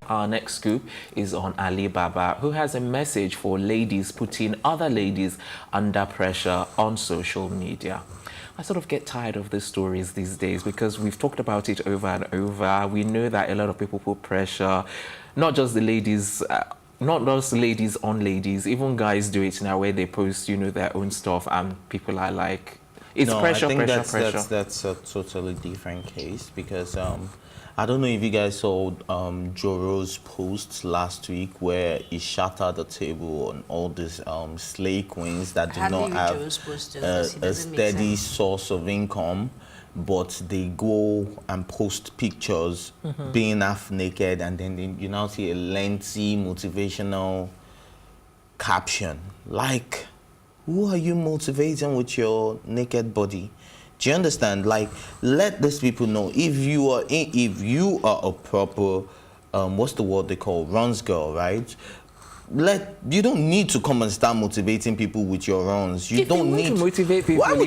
Our next scoop is on Alibaba, who has a message for ladies putting other ladies under pressure on social media. I sort of get tired of these stories these days because we've talked about it over and over. We know that a lot of people put pressure, not just the ladies, not just ladies on ladies, even guys do it now where they post, their own stuff and people are like, it's pressure, pressure. That's a totally different case because I don't know if you guys saw Joro's post last week where he shattered the table on all these slay queens that do not have a steady source of income, but they go and post pictures being half naked, and then you now see a lengthy motivational caption like, who are you motivating with your naked body? Do you understand? Like, let these people know if you are a proper what's the word they call runs girl, right? You don't need to come and start motivating people with your runs. You don't need to motivate people. Why are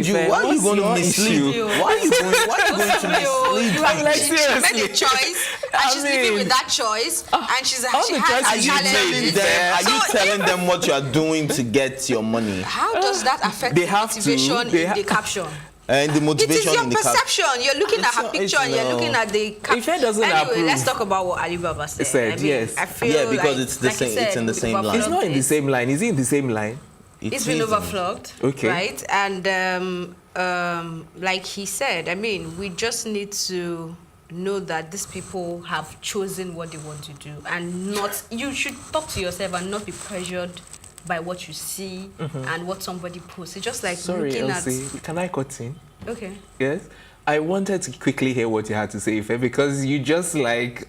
you going to mislead? Why are you going to mislead? She made a choice, and she's living with that choice, and she has challenges. Are you telling them what you are doing to get your money? How does that affect the motivation in the caption? And the motivation it is your perception. You're looking at her picture and you're looking at the caption. Anyway, let's talk about what Alibaba said. Yes. I feel because it's the same. It's in the same line. It's not in the same line. Is it in the same line? It's been overflogged. Okay. Right? And like he said, I mean, we just need to know that these people have chosen what they want to do, and not. You should talk to yourself and not be pressured by what you see and what somebody posts. It's just like looking Elsie, can I cut in? Okay. Yes? I wanted to quickly hear what you had to say, Ife, because you just like,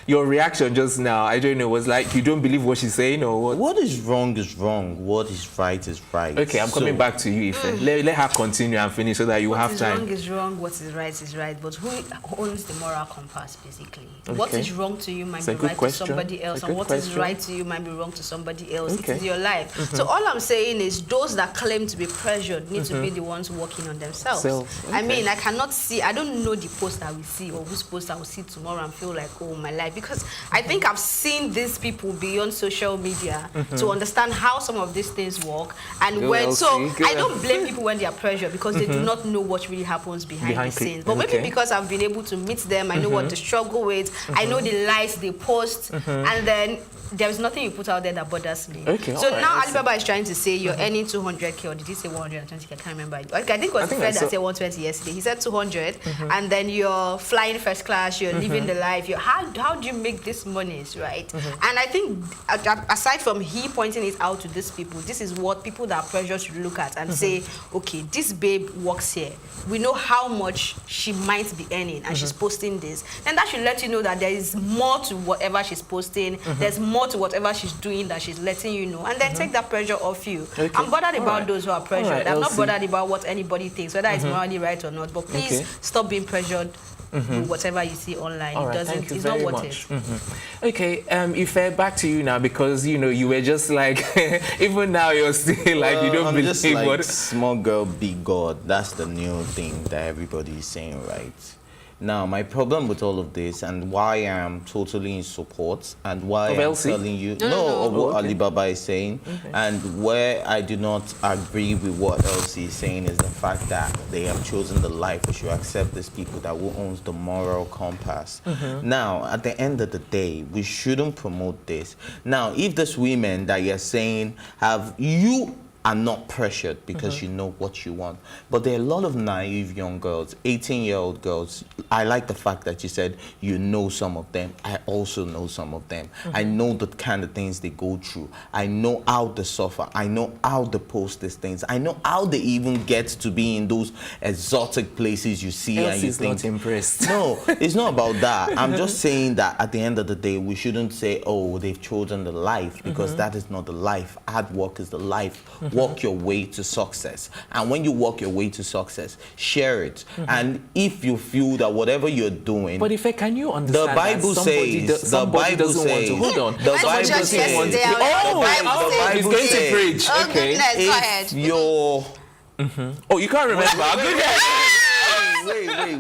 your reaction just now, I don't know, was like, you don't believe what she's saying or what? What is wrong is wrong. What is right is right. Okay, I'm coming back to you, Ife. Let her continue and finish so that you have time. What is wrong is wrong, what is right. But who owns the moral compass, basically? Okay. What is wrong to you might be right to somebody else, and what is right to you might be wrong to somebody else. Okay. It is your life. So all I'm saying is those that claim to be pressured need to be the ones working on themselves. I mean, I don't know the post that we see or whose post I will see tomorrow and feel like, oh, my life. Because I think I've seen these people beyond social media to understand how some of these things work. And I don't blame people when they are pressured because they do not know what really happens behind the scenes. But maybe because I've been able to meet them, I know what they struggle with, I know the lies they post, and then there's nothing you put out there that bothers me. Okay, so now Alibaba is trying to say you're earning 200K, or did he say 120K? I can't remember. I think it was the friend that said 120 yesterday. He said 200, and then you're flying first class, you're living the life. How do you make these monies, right? And I think aside from he pointing it out to these people, this is what people that are pressured should look at and say, okay, this babe works here. We know how much she might be earning, and she's posting this. And that should let you know that there is more to whatever she's posting. There's more to whatever she's doing that she's letting you know, and then take that pressure off you. Okay. I'm bothered about those who are pressured. I'm not bothered about what anybody thinks, whether it's morally right or not. But please stop being pressured with whatever you see online. It's not worth it. Okay, Ife, back to you now, because you were just like even now you're still like you don't believe just like what small girl, big God. That's the new thing that everybody is saying, right? Now, my problem with all of this, and why I'm totally in support, and why I'm telling you of what Alibaba is saying, and where I do not agree with what Elsie is saying, is the fact that they have chosen the life. We should accept these people that who owns the moral compass. Now, at the end of the day, we shouldn't promote this. Now, if these women that you're saying are not pressured because you know what you want. But there are a lot of naive young girls, 18-year-old girls. I like the fact that you said you know some of them. I also know some of them. I know the kind of things they go through. I know how they suffer. I know how they post these things. I know how they even get to be in those exotic places you see and you think. Not impressed. No, it's not about that. I'm just saying that at the end of the day, we shouldn't say, oh, they've chosen the life, because that is not the life. Hard work is the life. Walk your way to success, and when you walk your way to success, share it. And if you feel that whatever you're doing, but can you understand the Bible says the Bible says hold on, the Bible says he's going to preach. Okay, go ahead. You're you can't remember.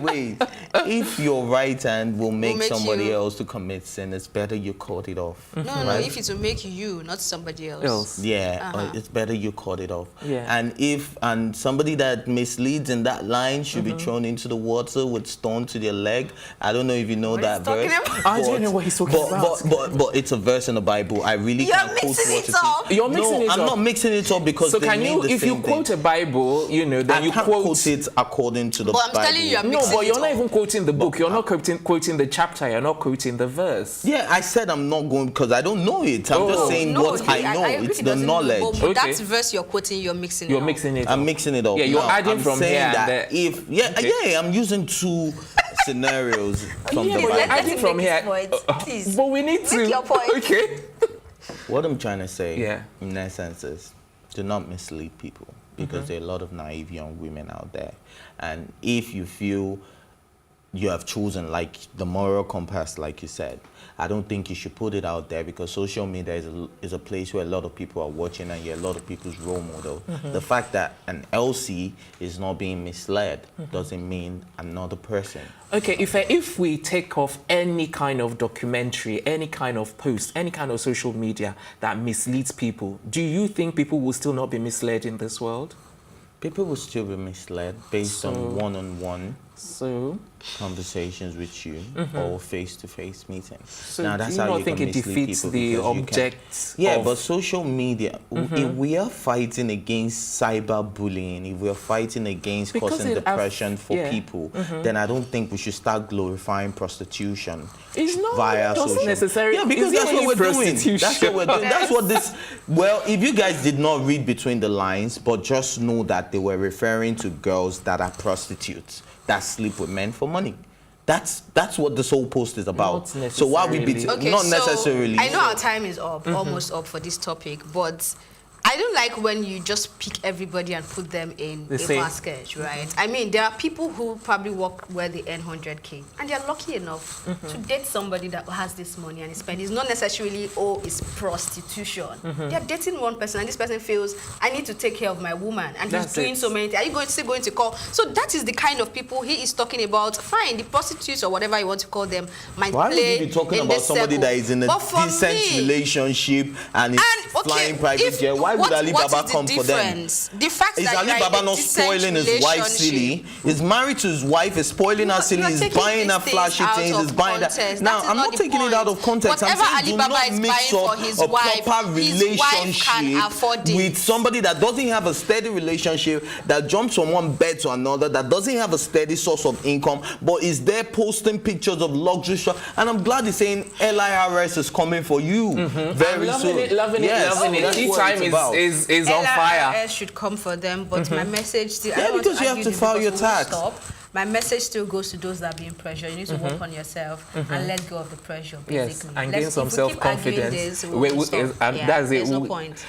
wait. if your right hand will make somebody you... else to commit sin, it's better you cut it off. No, if it will make you, not somebody else. Yeah, it's better you cut it off. Yeah. And somebody that misleads in that line should be thrown into the water with stone to their leg. I don't know if you know that verse. I don't know what he's talking about. But it's a verse in the Bible. I really can't quote what it is. You're mixing it up. I'm not mixing it up because so they can you, if you quote a Bible, you know, then you quote it according to the Bible. But I'm telling you, no, but you're not even quoting the book. You're not quoting the chapter. You're not quoting the verse. Yeah, I said I'm not going because I don't know it. I'm just saying what I know. It's the knowledge. But that verse you're quoting, you're mixing it up. You're mixing it up. I'm mixing it up. Yeah, you're adding from here and there. I'm using two scenarios from the Bible. You're adding from here. Please. But we need to make your point. Okay. What I'm trying to say, in essence, is do not mislead people because there are a lot of naive young women out there. And if you feel you have chosen like the moral compass, like you said, I don't think you should put it out there because social media is a place where a lot of people are watching and you're a lot of people's role model. The fact that an LC is not being misled doesn't mean another person. Okay, if we take off any kind of documentary, any kind of post, any kind of social media that misleads people, do you think people will still not be misled in this world? People will still be misled based on one-on-one conversations with you or face-to-face meetings. So now, that's do you how not you think can it mislead defeats people the object? Yeah, but social media, if we are fighting against cyberbullying, if we are fighting against causing depression for people, then I don't think we should start glorifying prostitution via social media. Yeah, because that's what we're doing. That's what we're doing. That's what this... Well, if you guys did not read between the lines, but just know that they were referring to girls that are prostitutes, that sleep with men for money. That's what this whole post is about. So why we be not necessarily. I know our time is up, almost up for this topic, but I don't like when you just pick everybody and put them in a basket, right? I mean, there are people who probably work where they earn 100K, and they're lucky enough to date somebody that has this money and spend. It's not necessarily, it's prostitution. They're dating one person, and this person feels, I need to take care of my woman, and he's doing so many things. Are you still going to call? So that is the kind of people he is talking about. Fine, the prostitutes or whatever you want to call them might Why play would you be talking about somebody that is in a decent relationship and is flying private jet? Why would Alibaba come for them? The fact is Alibaba not spoiling his wife silly? He's married to his wife, is spoiling her silly, he's buying her flashy things, he's buying that. Now, I'm not taking it out of context. Whatever I'm saying Alibaba do not mix up a proper relationship with somebody that doesn't have a steady relationship, that jumps from one bed to another, that doesn't have a steady source of income, but is there posting pictures of luxury shop. And I'm glad he's saying LIRS is coming for you very soon. Loving it. Tea time is on fire. LIRS should come for them, but my message still... because you have to file your tax. My message still goes to those that are being pressured. You need to work on yourself and let go of the pressure, basically. Yes, and gain some self-confidence. That's it. There's no point.